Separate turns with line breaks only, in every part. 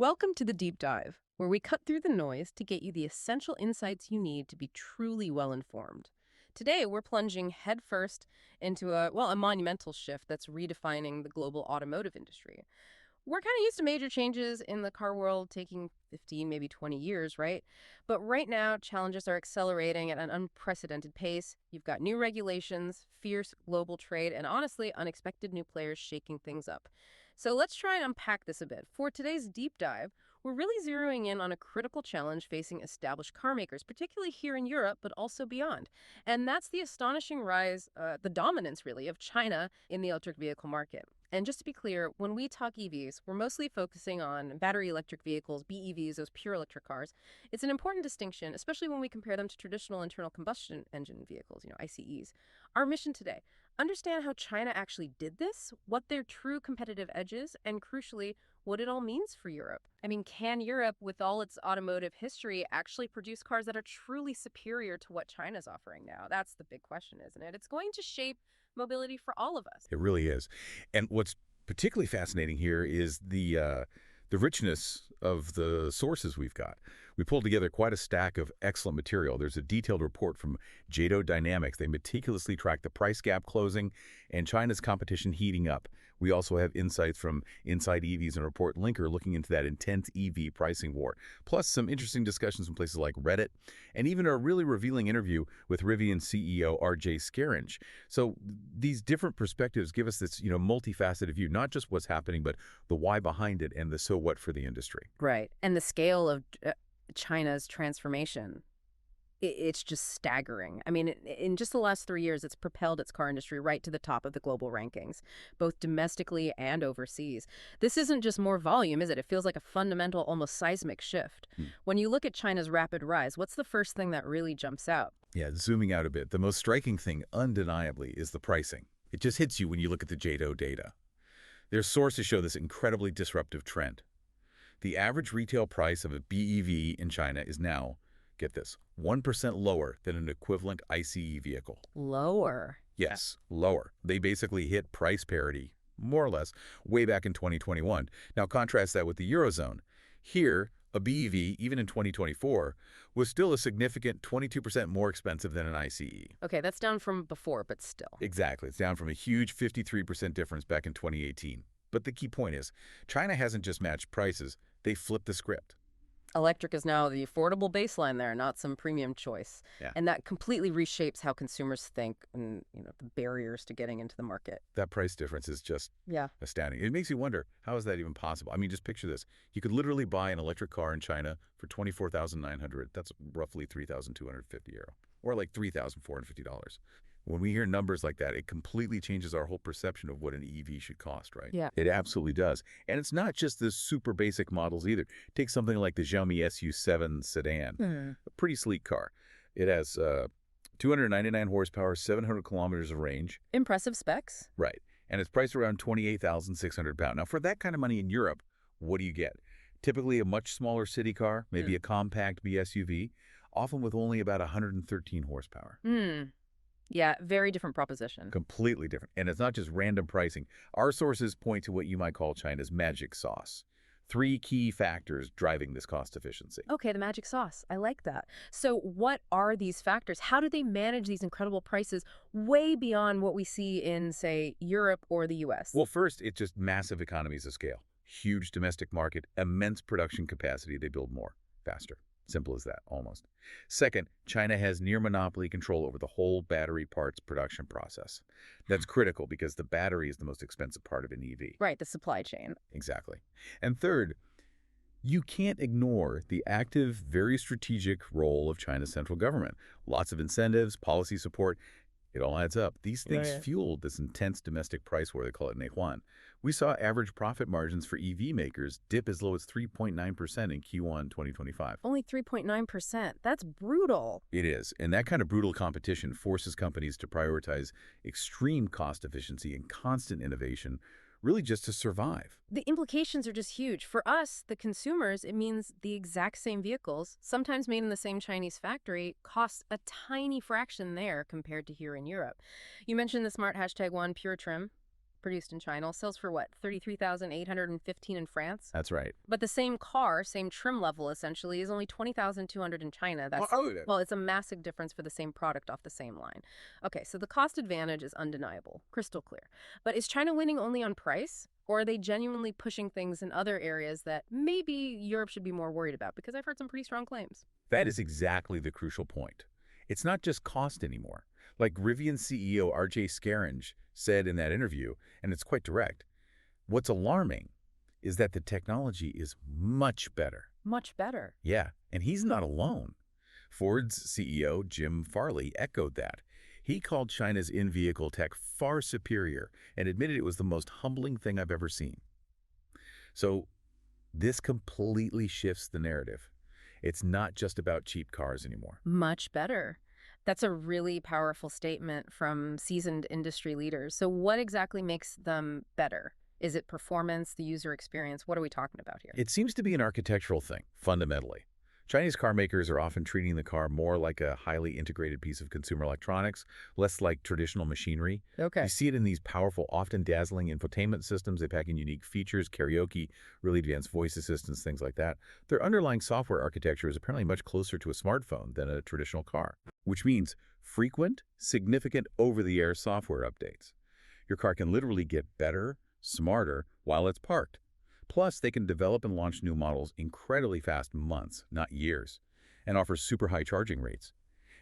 Welcome to the Deep Dive, where we cut through the noise to get you the essential insights you need to be truly well informed. Today, we're plunging headfirst into a monumental shift that's redefining the global automotive industry. We're kind of used to major changes in the car world taking 15, maybe 20 years, right? But right now, challenges are accelerating at an unprecedented pace. You've got new regulations, fierce global trade, and honestly, unexpected new players shaking things up. So let's try and unpack this a bit. For today's deep dive, we're really zeroing in on a critical challenge facing established car makers, particularly here in Europe, but also beyond. And that's the astonishing rise, the dominance really, of China in the electric vehicle market. And just to be clear, when we talk EVs, we're mostly focusing on battery electric vehicles, BEVs, those pure electric cars. It's an important distinction, especially when we compare them to traditional internal combustion engine vehicles, ICEs. Our mission today, understand how China actually did this, what their true competitive edge is, and crucially, what it all means for Europe. I mean, can Europe, with all its automotive history, actually produce cars that are truly superior to what China's offering now? That's the big question, isn't it? It's going to shape mobility for all of us.
It really is. And what's particularly fascinating here is the richness of the sources we've got. We pulled together quite a stack of excellent material. There's a detailed report from Jado Dynamics. They meticulously track the price gap closing and China's competition heating up. We also have insights from Inside EVs and Report Linker looking into that intense EV pricing war, plus some interesting discussions from places like Reddit, and even a really revealing interview with Rivian CEO R.J. Scaringe. So these different perspectives give us this, multifaceted view, not just what's happening, but the why behind it and the so what for the industry.
Right. And the scale of China's transformation, it's just staggering. I mean, in just the last 3 years, it's propelled its car industry right to the top of the global rankings, both domestically and overseas. This isn't just more volume, is it? It feels like a fundamental, almost seismic shift. When you look at China's rapid rise, what's the first thing that really jumps out?
Yeah, zooming out a bit, the most striking thing, undeniably, is the pricing. It just hits you when you look at the JATO data. Their sources show this incredibly disruptive trend. The average retail price of a BEV in China is now, get this, 1% lower than an equivalent ICE vehicle.
Lower.
Yes, lower. They basically hit price parity, more or less, way back in 2021. Now contrast that with the Eurozone. Here, a BEV, even in 2024, was still a significant 22% more expensive than an ICE.
Okay, that's down from before, but still.
Exactly. It's down from a huge 53% difference back in 2018. But the key point is, China hasn't just matched prices, they flipped the script.
Electric is now the affordable baseline there, not some premium choice.
Yeah.
And that completely reshapes how consumers think and, the barriers to getting into the market.
That price difference is just astounding. It makes you wonder, how is that even possible? I mean, just picture this. You could literally buy an electric car in China for $24,900. That's roughly €3,250, or like $3,450. When we hear numbers like that, it completely changes our whole perception of what an EV should cost, right?
Yeah.
It absolutely does. And it's not just the super basic models either. Take something like the Xiaomi SU7 sedan, a pretty sleek car. It has 299 horsepower, 700 kilometers of range.
Impressive specs.
Right. And it's priced around £28,600. Now, for that kind of money in Europe, what do you get? Typically a much smaller city car, maybe a compact BSUV, often with only about 113 horsepower.
Yeah, very different proposition.
Completely different. And it's not just random pricing. Our sources point to what you might call China's magic sauce. 3 key factors driving this cost efficiency.
Okay, the magic sauce. I like that. So what are these factors? How do they manage these incredible prices way beyond what we see in, say, Europe or the U.S.?
Well, first, it's just massive economies of scale. Huge domestic market, immense production capacity. They build more, faster. Simple as that, almost. Second, China has near monopoly control over the whole battery parts production process. That's critical because the battery is the most expensive part of an EV.
Right, the supply chain.
Exactly. And third, you can't ignore the active, very strategic role of China's central government. Lots of incentives, policy support. It all adds up. These things fueled this intense domestic price war. They call it Neihuan. We saw average profit margins for EV makers dip as low as 3.9% in Q1 2025.
Only 3.9%. That's brutal.
It is. And that kind of brutal competition forces companies to prioritize extreme cost efficiency and constant innovation, really just to survive.
The implications are just huge. For us, the consumers, it means the exact same vehicles, sometimes made in the same Chinese factory, cost a tiny fraction there compared to here in Europe. You mentioned the smart #1 pure trim. produced in China, sells for what, 33,815 in France?
That's right.
But the same car, same trim level essentially, is only 20,200 in China.
Oh,
Well, it's a massive difference for the same product off the same line. Okay, so the cost advantage is undeniable, crystal clear. But is China winning only on price? Or are they genuinely pushing things in other areas that maybe Europe should be more worried about? Because I've heard some pretty strong claims.
that is exactly the crucial point. It's not just cost anymore. Like Rivian CEO RJ Scaringe said in that interview, and it's quite direct, what's alarming is that the technology is much better.
Much better.
Yeah, and he's not alone. Ford's CEO Jim Farley echoed that. He called China's in-vehicle tech far superior and admitted it was the most humbling thing I've ever seen. So this completely shifts the narrative. It's not just about cheap cars anymore.
Much better. That's a really powerful statement from seasoned industry leaders. So what exactly makes them better? Is it performance, the user experience? What are we talking about here?
It seems to be an architectural thing, fundamentally. Chinese car makers are often treating the car more like a highly integrated piece of consumer electronics, less like traditional machinery.
Okay.
You see it in these powerful, often dazzling infotainment systems. They pack in unique features, karaoke, really advanced voice assistants, things like that. Their underlying software architecture is apparently much closer to a smartphone than a traditional car, which means frequent, significant over-the-air software updates. Your car can literally get better, smarter, while it's parked. Plus, they can develop and launch new models incredibly fast, months, not years, and offer super high charging rates.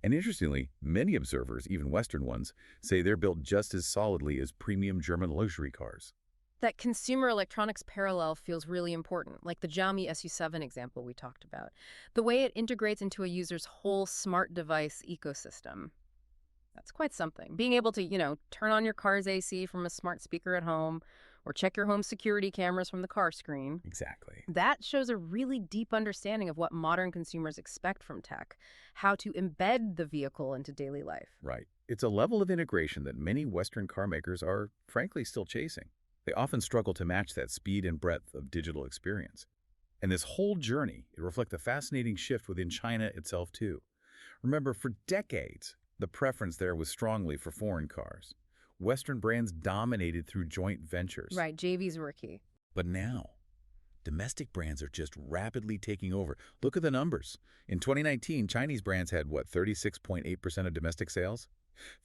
And interestingly, many observers, even Western ones, say they're built just as solidly as premium German luxury cars.
That consumer electronics parallel feels really important, like the Xiaomi SU7 example we talked about. The way it integrates into a user's whole smart device ecosystem. That's quite something. Being able to, turn on your car's AC from a smart speaker at home or check your home security cameras from the car screen.
Exactly.
That shows a really deep understanding of what modern consumers expect from tech, how to embed the vehicle into daily life.
Right. It's a level of integration that many Western car makers are, frankly, still chasing. They often struggle to match that speed and breadth of digital experience. And this whole journey, it reflects a fascinating shift within China itself, too. Remember, for decades, the preference there was strongly for foreign cars. Western brands dominated through joint ventures.
Right, JVs were key.
But now, domestic brands are just rapidly taking over. Look at the numbers. In 2019, Chinese brands had, 36.8% of domestic sales?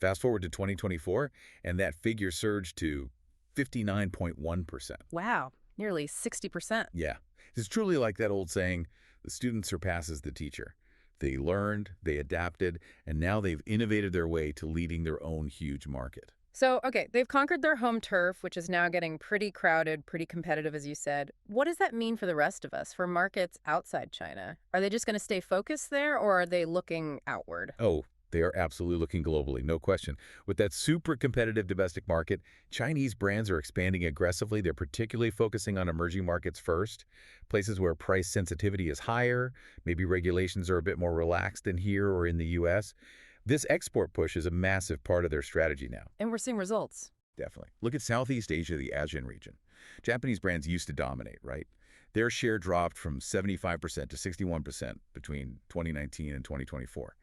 Fast forward to 2024, and that figure surged to 59.1%.
Wow, nearly 60%.
Yeah, it's truly like that old saying, the student surpasses the teacher. They learned, they adapted, and now they've innovated their way to leading their own huge market.
So, okay, they've conquered their home turf, which is now getting pretty crowded, pretty competitive, as you said. What does that mean for the rest of us, for markets outside China? Are they just going to stay focused there, or are they looking outward?
Oh, they are absolutely looking globally, no question. With that super competitive domestic market, Chinese brands are expanding aggressively. They're particularly focusing on emerging markets first, places where price sensitivity is higher, maybe regulations are a bit more relaxed than here or in the U.S. This export push is a massive part of their strategy now.
And we're seeing results.
Definitely. Look at Southeast Asia, the ASEAN region. Japanese brands used to dominate, right? Their share dropped from 75% to 61% between 2019 and 2024.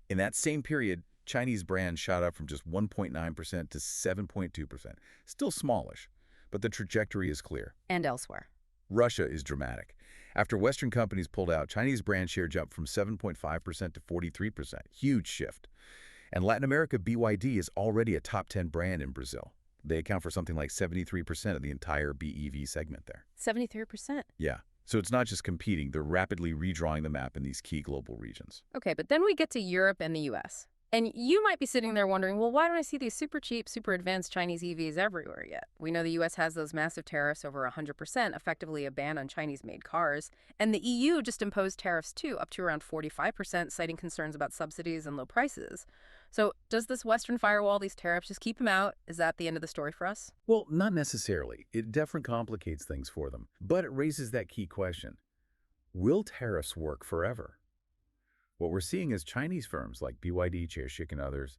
In that same period, Chinese brands shot up from just 1.9% to 7.2%. Still smallish, but the trajectory is clear.
And elsewhere.
Russia is dramatic. After Western companies pulled out, Chinese brand share jumped from 7.5% to 43%. Huge shift. And Latin America, BYD is already a top 10 brand in Brazil. They account for something like 73% of the entire BEV segment there.
73%.
Yeah. So it's not just competing, they're rapidly redrawing the map in these key global regions.
Okay, but then we get to Europe and the US. And you might be sitting there wondering, well, why don't I see these super cheap, super advanced Chinese EVs everywhere yet? We know the US has those massive tariffs over 100%, effectively a ban on Chinese-made cars. And the EU just imposed tariffs too, up to around 45%, citing concerns about subsidies and low prices. So does this Western firewall, these tariffs, just keep them out? Is that the end of the story for us?
Well, not necessarily. It definitely complicates things for them. But it raises that key question. Will tariffs work forever? What we're seeing is Chinese firms like BYD, Chersik, and others,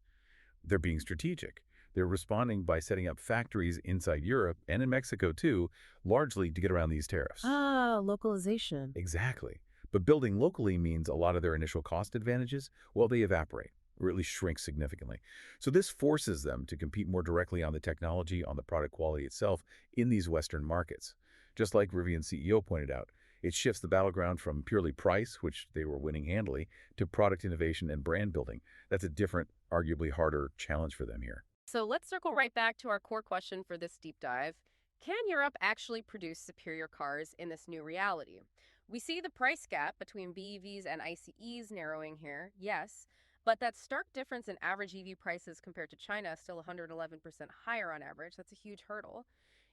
they're being strategic. They're responding by setting up factories inside Europe and in Mexico too, largely to get around these tariffs.
Ah, localization.
Exactly. But building locally means a lot of their initial cost advantages, well, they evaporate. or at least shrink significantly. So this forces them to compete more directly on the technology, on the product quality itself in these Western markets. Just like Rivian CEO pointed out, it shifts the battleground from purely price, which they were winning handily, to product innovation and brand building. That's a different, arguably harder challenge for them here.
So let's circle right back to our core question for this deep dive. Can Europe actually produce superior cars in this new reality? We see the price gap between BEVs and ICEs narrowing here, yes, but that stark difference in average EV prices compared to China is still 111% higher on average. That's a huge hurdle.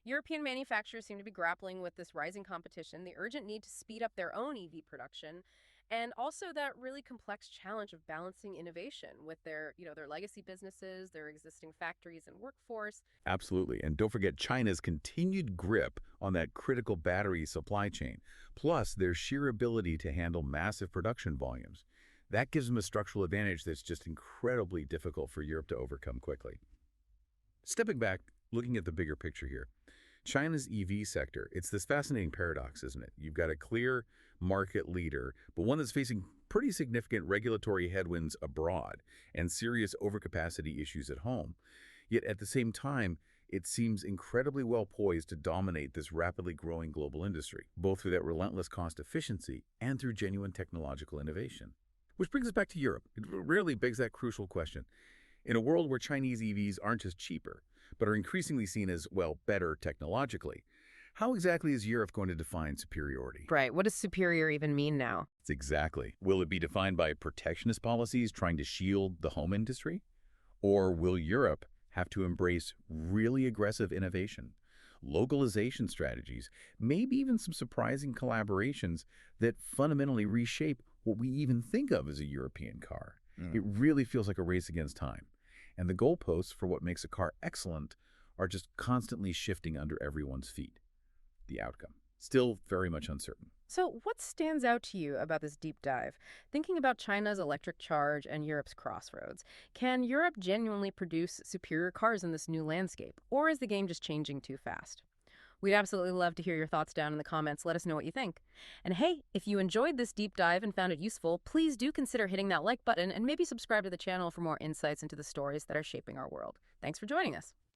European manufacturers seem to be grappling with this rising competition, the urgent need to speed up their own EV production, and also that really complex challenge of balancing innovation with their legacy businesses, their existing factories and workforce.
Absolutely. And don't forget China's continued grip on that critical battery supply chain, plus their sheer ability to handle massive production volumes. That gives them a structural advantage that's just incredibly difficult for Europe to overcome quickly. Stepping back, looking at the bigger picture here, China's EV sector, it's this fascinating paradox, isn't it? You've got a clear market leader, but one that's facing pretty significant regulatory headwinds abroad and serious overcapacity issues at home. Yet at the same time, it seems incredibly well poised to dominate this rapidly growing global industry, both through that relentless cost efficiency and through genuine technological innovation. Which brings us back to Europe. It really begs that crucial question. In a world where Chinese EVs aren't just cheaper, but are increasingly seen as, well, better technologically, how exactly is Europe going to define superiority?
Right. What does superior even mean now?
It's exactly. Will it be defined by protectionist policies trying to shield the home industry? Or will Europe have to embrace really aggressive innovation, localization strategies, maybe even some surprising collaborations that fundamentally reshape what we even think of as a European car? It really feels like a race against time. And the goalposts for what makes a car excellent are just constantly shifting under everyone's feet. The outcome, still very much uncertain.
So, what stands out to you about this deep dive? Thinking about China's electric charge and Europe's crossroads, can Europe genuinely produce superior cars in this new landscape? Or is the game just changing too fast? We'd absolutely love to hear your thoughts down in the comments. Let us know what you think. And hey, if you enjoyed this deep dive and found it useful, please do consider hitting that like button and maybe subscribe to the channel for more insights into the stories that are shaping our world. Thanks for joining us.